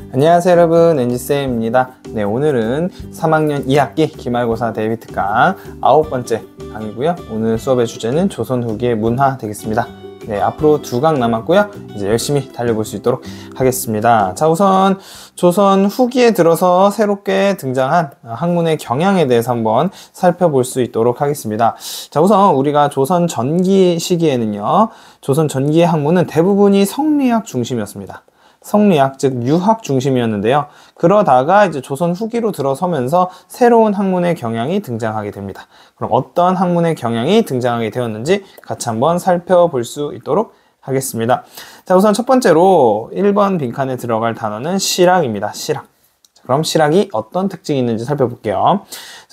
안녕하세요 여러분, NG쌤입니다. 네, 오늘은 3학년 2학기 기말고사 대비특강 9번째 강이고요. 오늘 수업의 주제는 조선 후기의 문화 되겠습니다. 네, 앞으로 2강 남았고요. 이제 열심히 달려볼 수 있도록 하겠습니다. 자, 우선 조선 후기에 들어서 새롭게 등장한 학문의 경향에 대해서 한번 살펴볼 수 있도록 하겠습니다. 자, 우선 우리가 조선 전기 시기에는요, 조선 전기의 학문은 대부분이 성리학 중심이었습니다. 성리학, 즉 유학 중심이었는데요. 그러다가 이제 조선 후기로 들어서면서 새로운 학문의 경향이 등장하게 됩니다. 그럼 어떤 학문의 경향이 등장하게 되었는지 같이 한번 살펴볼 수 있도록 하겠습니다. 자, 우선 첫 번째로 1번 빈칸에 들어갈 단어는 실학입니다. 실학. 자, 그럼 실학이 어떤 특징이 있는지 살펴볼게요.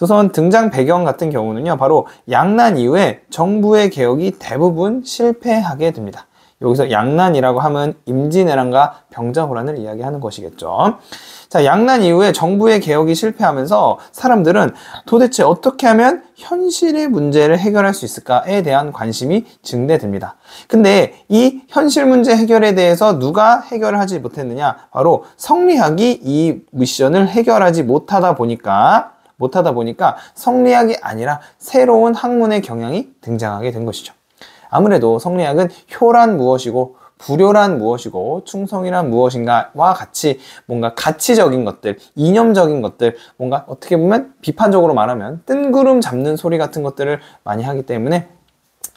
우선 등장 배경 같은 경우는요, 바로 양난 이후에 정부의 개혁이 대부분 실패하게 됩니다. 여기서 양난이라고 하면 임진왜란과 병자호란을 이야기하는 것이겠죠. 자, 양난 이후에 정부의 개혁이 실패하면서 사람들은 도대체 어떻게 하면 현실의 문제를 해결할 수 있을까에 대한 관심이 증대됩니다. 근데 이 현실 문제 해결에 대해서 누가 해결을 하지 못했느냐? 바로 성리학이 이 미션을 해결하지 못하다 보니까 성리학이 아니라 새로운 학문의 경향이 등장하게 된 것이죠. 아무래도 성리학은 효란 무엇이고 불효란 무엇이고 충성이란 무엇인가와 같이 뭔가 가치적인 것들, 이념적인 것들, 뭔가 어떻게 보면 비판적으로 말하면 뜬구름 잡는 소리 같은 것들을 많이 하기 때문에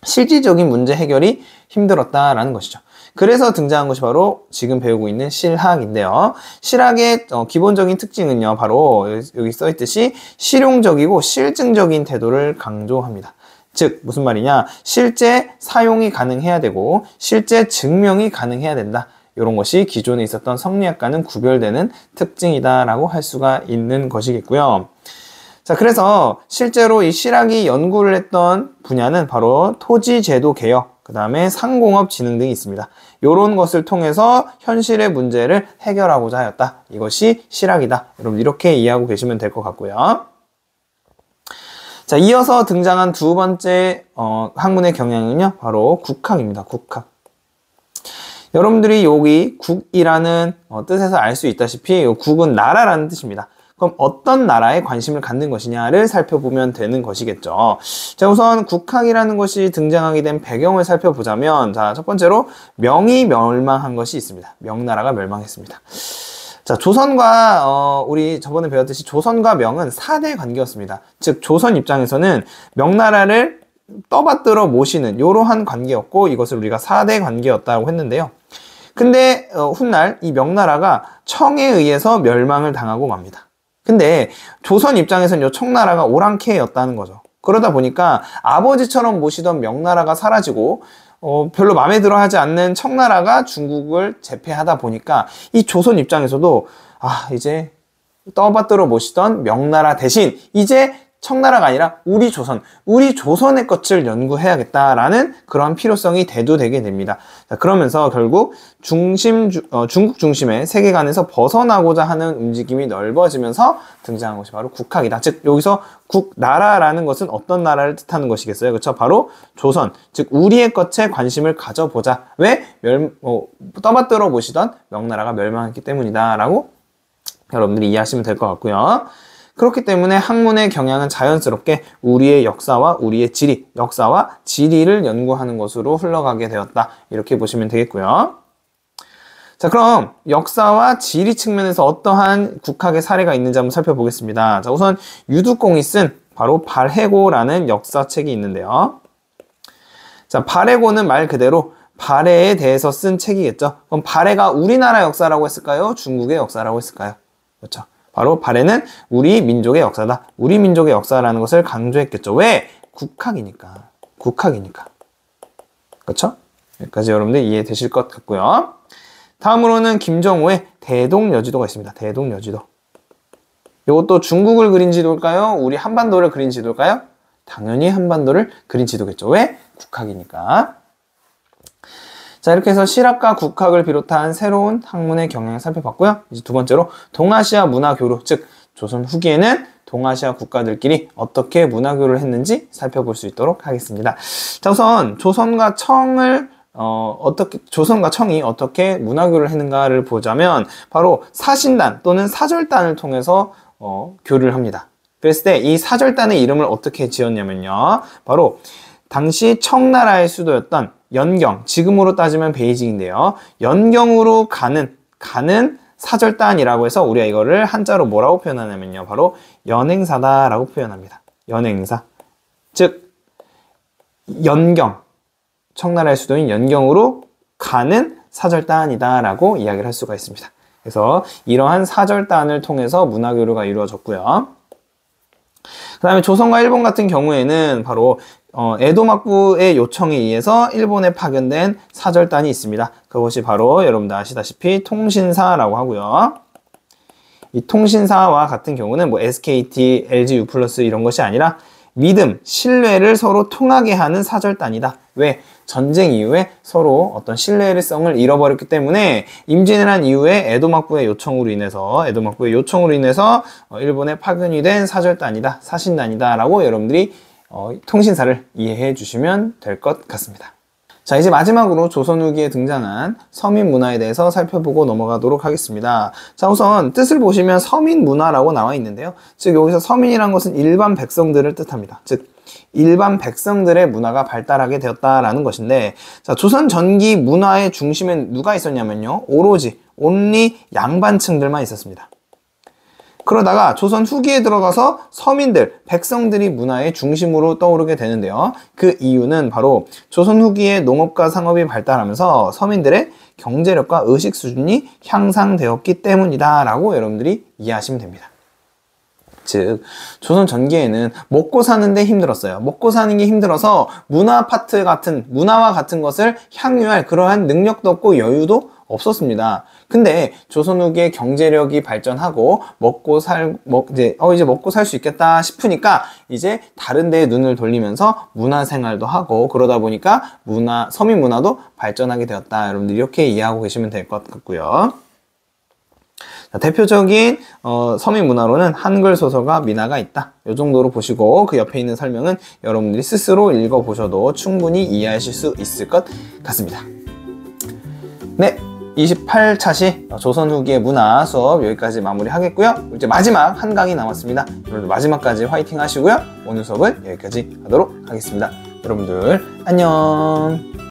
실질적인 문제 해결이 힘들었다라는 것이죠. 그래서 등장한 것이 바로 지금 배우고 있는 실학인데요. 실학의 기본적인 특징은요, 바로 여기 써있듯이 실용적이고 실증적인 태도를 강조합니다. 즉 무슨 말이냐, 실제 사용이 가능해야 되고 실제 증명이 가능해야 된다. 이런 것이 기존에 있었던 성리학과는 구별되는 특징이다 라고 할 수가 있는 것이겠고요. 자, 그래서 실제로 이 실학이 연구를 했던 분야는 바로 토지제도 개혁, 그 다음에 상공업 진흥 등이 있습니다. 이런 것을 통해서 현실의 문제를 해결하고자 하였다. 이것이 실학이다. 여러분 이렇게 이해하고 계시면 될 것 같고요. 자, 이어서 등장한 두 번째 학문의 경향은요, 바로 국학입니다. 국학. 여러분들이 여기 국이라는 뜻에서 알 수 있다시피 국은 나라라는 뜻입니다. 그럼 어떤 나라에 관심을 갖는 것이냐를 살펴보면 되는 것이겠죠. 자, 우선 국학이라는 것이 등장하게 된 배경을 살펴보자면, 자, 첫 번째로 명이 멸망한 것이 있습니다. 명나라가 멸망했습니다. 자, 조선과 우리 저번에 배웠듯이 조선과 명은 4대 관계였습니다. 즉 조선 입장에서는 명나라를 떠받들어 모시는 이러한 관계였고, 이것을 우리가 4대 관계였다고 했는데요. 근데 훗날 이 명나라가 청에 의해서 멸망을 당하고 맙니다. 근데 조선 입장에서는 이 청나라가 오랑캐였다는 거죠. 그러다 보니까 아버지처럼 모시던 명나라가 사라지고 별로 마음에 들어 하지 않는 청나라가 중국을 제패하다 보니까 이 조선 입장에서도 이제 떠받들어 모시던 명나라 대신 이제 청나라가 아니라 우리 조선의 것을 연구해야겠다라는 그런 필요성이 대두되게 됩니다. 자, 그러면서 결국 중국 중심의 세계관에서 벗어나고자 하는 움직임이 넓어지면서 등장한 것이 바로 국학이다. 즉 여기서 나라라는 것은 어떤 나라를 뜻하는 것이겠어요? 그렇죠? 바로 조선, 즉 우리의 것에 관심을 가져보자. 왜? 떠받들어 모시던 명나라가 멸망했기 때문이다 라고 여러분들이 이해하시면 될 것 같고요. 그렇기 때문에 학문의 경향은 자연스럽게 우리의 역사와 우리의 지리, 역사와 지리를 연구하는 것으로 흘러가게 되었다. 이렇게 보시면 되겠고요. 자, 그럼 역사와 지리 측면에서 어떠한 국학의 사례가 있는지 한번 살펴보겠습니다. 자, 우선 유두공이 쓴 바로 발해고라는 역사책이 있는데요. 자, 발해고는 말 그대로 발해에 대해서 쓴 책이겠죠. 그럼 발해가 우리나라 역사라고 했을까요? 중국의 역사라고 했을까요? 그렇죠. 바로 발해는 우리 민족의 역사다. 우리 민족의 역사라는 것을 강조했겠죠. 왜? 국학이니까. 그렇죠? 여기까지 여러분들 이해되실 것 같고요. 다음으로는 김정호의 대동여지도가 있습니다. 대동여지도. 이것도 중국을 그린 지도일까요? 우리 한반도를 그린 지도일까요? 당연히 한반도를 그린 지도겠죠. 왜? 국학이니까. 자, 이렇게 해서 실학과 국학을 비롯한 새로운 학문의 경향을 살펴봤고요. 이제 두 번째로 동아시아 문화교류, 즉 조선 후기에는 동아시아 국가들끼리 어떻게 문화교류를 했는지 살펴볼 수 있도록 하겠습니다. 자, 우선 조선과 청을 어떻게 조선과 청이 어떻게 문화교류를 했는가를 보자면 바로 사신단 또는 사절단을 통해서 교류를 합니다. 그랬을 때 이 사절단의 이름을 어떻게 지었냐면요. 바로 당시 청나라의 수도였던 연경, 지금으로 따지면 베이징인데요. 연경으로 가는 사절단이라고 해서 우리가 이거를 한자로 뭐라고 표현하냐면요. 바로 연행사다라고 표현합니다. 연행사. 즉 연경, 청나라의 수도인 연경으로 가는 사절단이다라고 이야기를 할 수가 있습니다. 그래서 이러한 사절단을 통해서 문화교류가 이루어졌고요. 그 다음에 조선과 일본 같은 경우에는 바로 에도 막부의 요청에 의해서 일본에 파견된 사절단이 있습니다. 그것이 바로 여러분들 아시다시피 통신사라고 하고요. 이 통신사와 같은 경우는 뭐 SKT, LG U+ 이런 것이 아니라 믿음, 신뢰를 서로 통하게 하는 사절단이다. 왜? 전쟁 이후에 서로 어떤 신뢰성을 잃어버렸기 때문에 임진을 한 이후에 에도 막부의 요청으로 인해서 일본에 파견이 된 사절단이다, 사신단이다 라고 여러분들이 통신사를 이해해 주시면 될 것 같습니다. 자, 이제 마지막으로 조선 후기에 등장한 서민 문화에 대해서 살펴보고 넘어가도록 하겠습니다. 자, 우선 뜻을 보시면 서민 문화라고 나와 있는데요. 즉 여기서 서민이란 것은 일반 백성들을 뜻합니다. 즉 일반 백성들의 문화가 발달하게 되었다라는 것인데, 자, 조선 전기 문화의 중심엔 누가 있었냐면요. 온리 양반층들만 있었습니다. 그러다가 조선 후기에 들어가서 서민들, 백성들이 문화의 중심으로 떠오르게 되는데요. 그 이유는 바로 조선 후기에 농업과 상업이 발달하면서 서민들의 경제력과 의식 수준이 향상되었기 때문이다 라고 여러분들이 이해하시면 됩니다. 즉 조선 전기에는 먹고 사는데 힘들었어요. 먹고 사는 게 힘들어서 문화와 같은 것을 향유할 그러한 능력도 없고 여유도 없었습니다. 근데 조선 후기에 경제력이 발전하고 이제 먹고 살 수 있겠다 싶으니까 이제 다른 데에 눈을 돌리면서 문화 생활도 하고 그러다 보니까 서민 문화도 발전하게 되었다. 여러분들 이렇게 이해하고 계시면 될 것 같고요. 자, 대표적인 서민 문화로는 한글 소설과 민화가 있다. 이 정도로 보시고 그 옆에 있는 설명은 여러분들이 스스로 읽어보셔도 충분히 이해하실 수 있을 것 같습니다. 네, 28차시 조선 후기의 문화 수업 여기까지 마무리하겠고요. 이제 마지막 한 강이 남았습니다. 여러분들 마지막까지 화이팅 하시고요. 오늘 수업은 여기까지 하도록 하겠습니다. 여러분들 안녕.